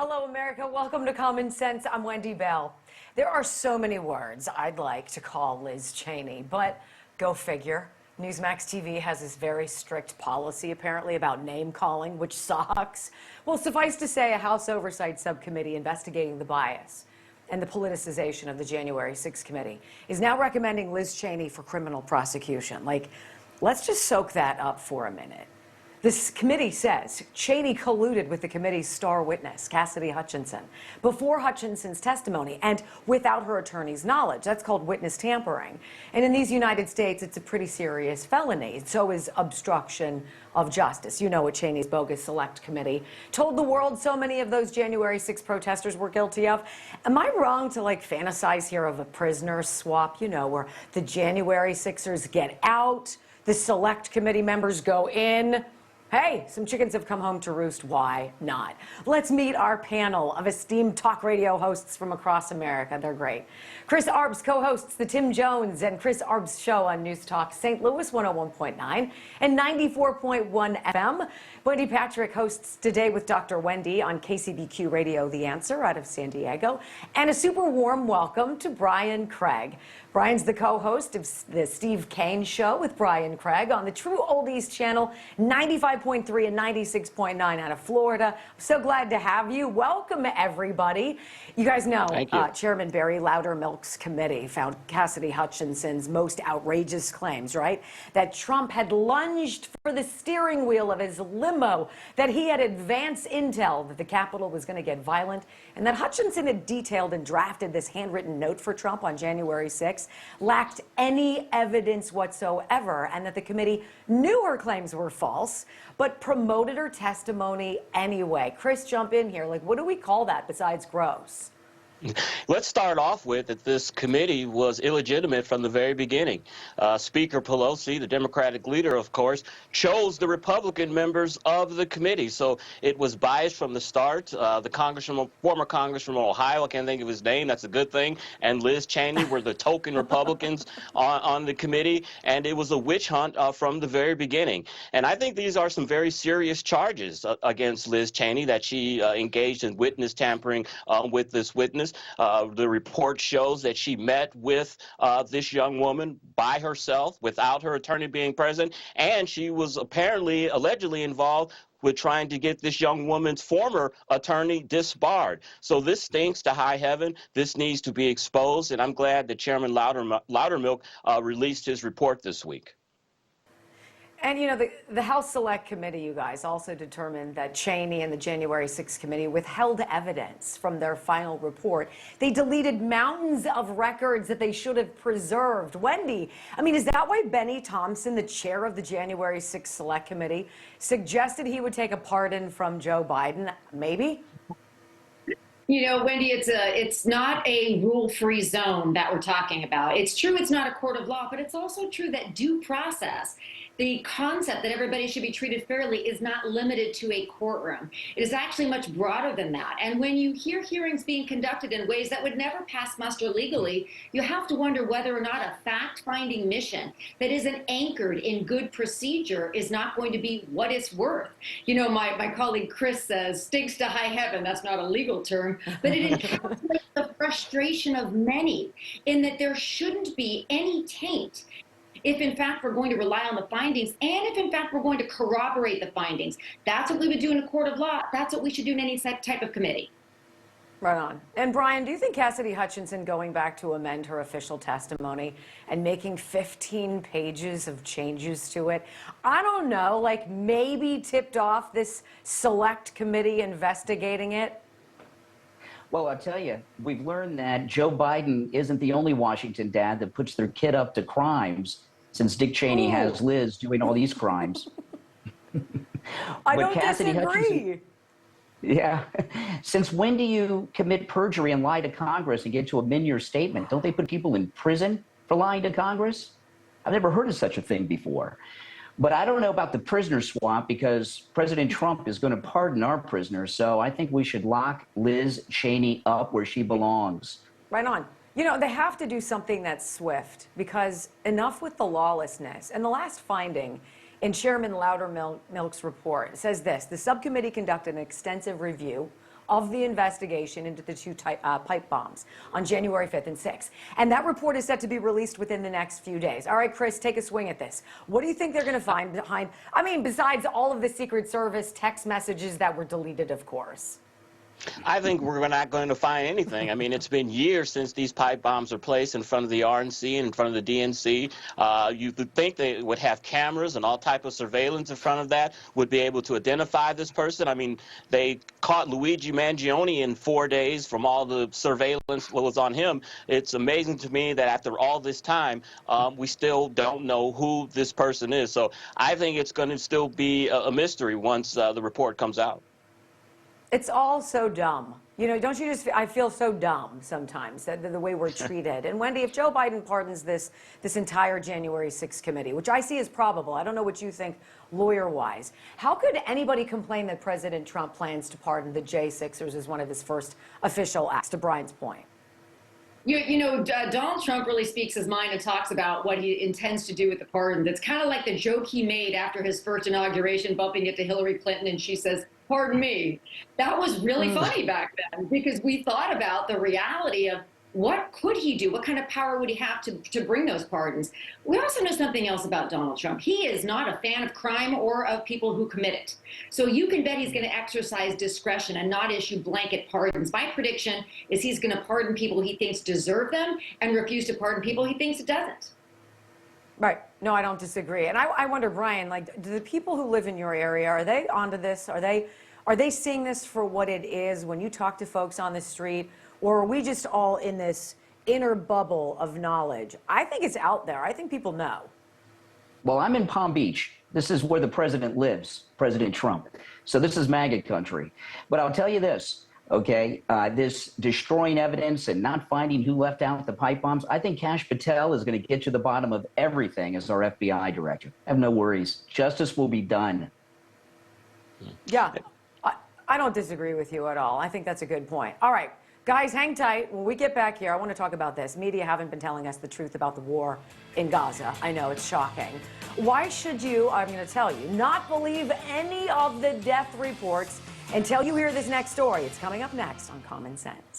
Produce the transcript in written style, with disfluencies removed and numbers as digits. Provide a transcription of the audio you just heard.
Hello, America. Welcome to Common Sense. I'm Wendy Bell. There are so many words I'd like to call Liz Cheney, but go figure. Newsmax TV has this very strict policy, apparently, about name calling, which sucks. Well, suffice to say, a House Oversight Subcommittee investigating the bias and the politicization of the January 6th committee is now recommending Liz Cheney for criminal prosecution. Let's just soak that up for a minute. This committee says Cheney colluded with the committee's star witness, Cassidy Hutchinson, before Hutchinson's testimony and without her attorney's knowledge. That's called witness tampering. And in these United States, it's a pretty serious felony. So is obstruction of justice. You know what Cheney's bogus select committee told the world so many of those January 6 protesters were guilty of. Am I wrong to fantasize here of a prisoner swap, where the January 6ers get out, the select committee members go in? Hey, some chickens have come home to roost. Why not? Let's meet our panel of esteemed talk radio hosts from across America. They're great. Chris Arps co-hosts the Tim Jones and Chris Arps Show on News Talk St. Louis 101.9 and 94.1 FM. Wendy Patrick hosts Today with Dr. Wendy on KCBQ Radio The Answer out of San Diego. And a super warm welcome to Brian Craig. Brian's the co-host of the Steve Kane Show with Brian Craig on the True Oldies channel, 95.3 and 96.9 out of Florida. I'm so glad to have you. Welcome, everybody. You guys know Chairman Barry Loudermilk's committee found Cassidy Hutchinson's most outrageous claims, right? That Trump had lunged for the steering wheel of his limo, that he had advance intel that the Capitol was going to get violent, and that Hutchinson had detailed and drafted this handwritten note for Trump on January 6th. Lacked any evidence whatsoever, and that the committee knew her claims were false, but promoted her testimony anyway. Chris, jump in here. What do we call that besides gross? Let's start off with that this committee was illegitimate from the very beginning. Speaker Pelosi, the Democratic leader, of course, chose the Republican members of the committee. So it was biased from the start. The former congressman from Ohio, I can't think of his name, that's a good thing, and Liz Cheney were the token Republicans on the committee, and it was a witch hunt from the very beginning. And I think these are some very serious charges against Liz Cheney, that she engaged in witness tampering with this witness. The report shows that she met with this young woman by herself without her attorney being present, and she was allegedly involved with trying to get this young woman's former attorney disbarred. So this stinks to high heaven. This needs to be exposed, and I'm glad that Chairman Loudermilk released his report this week. And, the House Select Committee, you guys, also determined that Cheney and the January 6th committee withheld evidence from their final report. They deleted mountains of records that they should have preserved. Wendy, is that why Benny Thompson, the chair of the January 6th Select Committee, suggested he would take a pardon from Joe Biden? Maybe? Wendy, it's not a rule-free zone that we're talking about. It's true it's not a court of law, but it's also true that due process, the concept that everybody should be treated fairly, is not limited to a courtroom. It is actually much broader than that. And when you hear hearings being conducted in ways that would never pass muster legally, you have to wonder whether or not a fact-finding mission that isn't anchored in good procedure is not going to be what it's worth. My colleague Chris says, stinks to high heaven. That's not a legal term, but it encapsulates the frustration of many in that there shouldn't be any taint if in fact we're going to rely on the findings, and if in fact we're going to corroborate the findings. That's what we would do in a court of law. That's what we should do in any type of committee. Right on. And Brian, do you think Cassidy Hutchinson going back to amend her official testimony and making 15 pages of changes to it, I don't know, maybe tipped off this select committee investigating it? Well, I'll tell you, we've learned that Joe Biden isn't the only Washington dad that puts their kid up to crimes, since Dick Cheney has Liz doing all these crimes. I don't disagree. Yeah. Since when do you commit perjury and lie to Congress and get to amend your statement? Don't they put people in prison for lying to Congress? I've never heard of such a thing before. But I don't know about the prisoner swap, because President Trump is going to pardon our prisoners. So I think we should lock Liz Cheney up where she belongs. Right on. They have to do something that's swift, because enough with the lawlessness. And the last finding in Chairman Loudermilk's report says this: the subcommittee conducted an extensive review of the investigation into the two pipe bombs on January 5th and 6th. And that report is set to be released within the next few days. All right, Chris, take a swing at this. What do you think they're going to find behind, I mean, besides all of the Secret Service text messages that were deleted, of course? I think we're not going to find anything. I mean, it's been years since these pipe bombs were placed in front of the RNC and in front of the DNC. You would think they would have cameras and all type of surveillance in front of that, would be able to identify this person. I mean, they caught Luigi Mangione in 4 days from all the surveillance what was on him. It's amazing to me that after all this time, we still don't know who this person is. So I think it's going to still be a mystery once the report comes out. It's all so dumb. You know, don't you just, I feel so dumb sometimes, the way we're treated. And Wendy, if Joe Biden pardons this entire January 6th committee, which I see as probable, I don't know what you think lawyer-wise, how could anybody complain that President Trump plans to pardon the J6ers as one of his first official acts, to Brian's point? You know, Donald Trump really speaks his mind and talks about what he intends to do with the pardon. That's kind of like the joke he made after his first inauguration, bumping it to Hillary Clinton, and she says, "Pardon me." That was really funny back then, because we thought about the reality of what could he do? What kind of power would he have to bring those pardons? We also know something else about Donald Trump. He is not a fan of crime or of people who commit it. So you can bet he's going to exercise discretion and not issue blanket pardons. My prediction is he's going to pardon people he thinks deserve them and refuse to pardon people he thinks doesn't. Right. No, I don't disagree. And I wonder, Brian, like, do the people who live in your area, are they onto this? Are they seeing this for what it is when you talk to folks on the street? Or are we just all in this inner bubble of knowledge? I think it's out there. I think people know. Well, I'm in Palm Beach. This is where the president lives, President Trump. So this is MAGA country. But I'll tell you this, okay, this destroying evidence and not finding who left out the pipe bombs, I think Kash Patel is going to get to the bottom of everything as our FBI director. Have no worries. Justice will be done. Yeah, I don't disagree with you at all. I think that's a good point. All right. Guys, hang tight. When we get back here, I want to talk about this. Media haven't been telling us the truth about the war in Gaza. I know, it's shocking. Why should you, I'm going to tell you, not believe any of the death reports until you hear this next story? It's coming up next on Common Sense.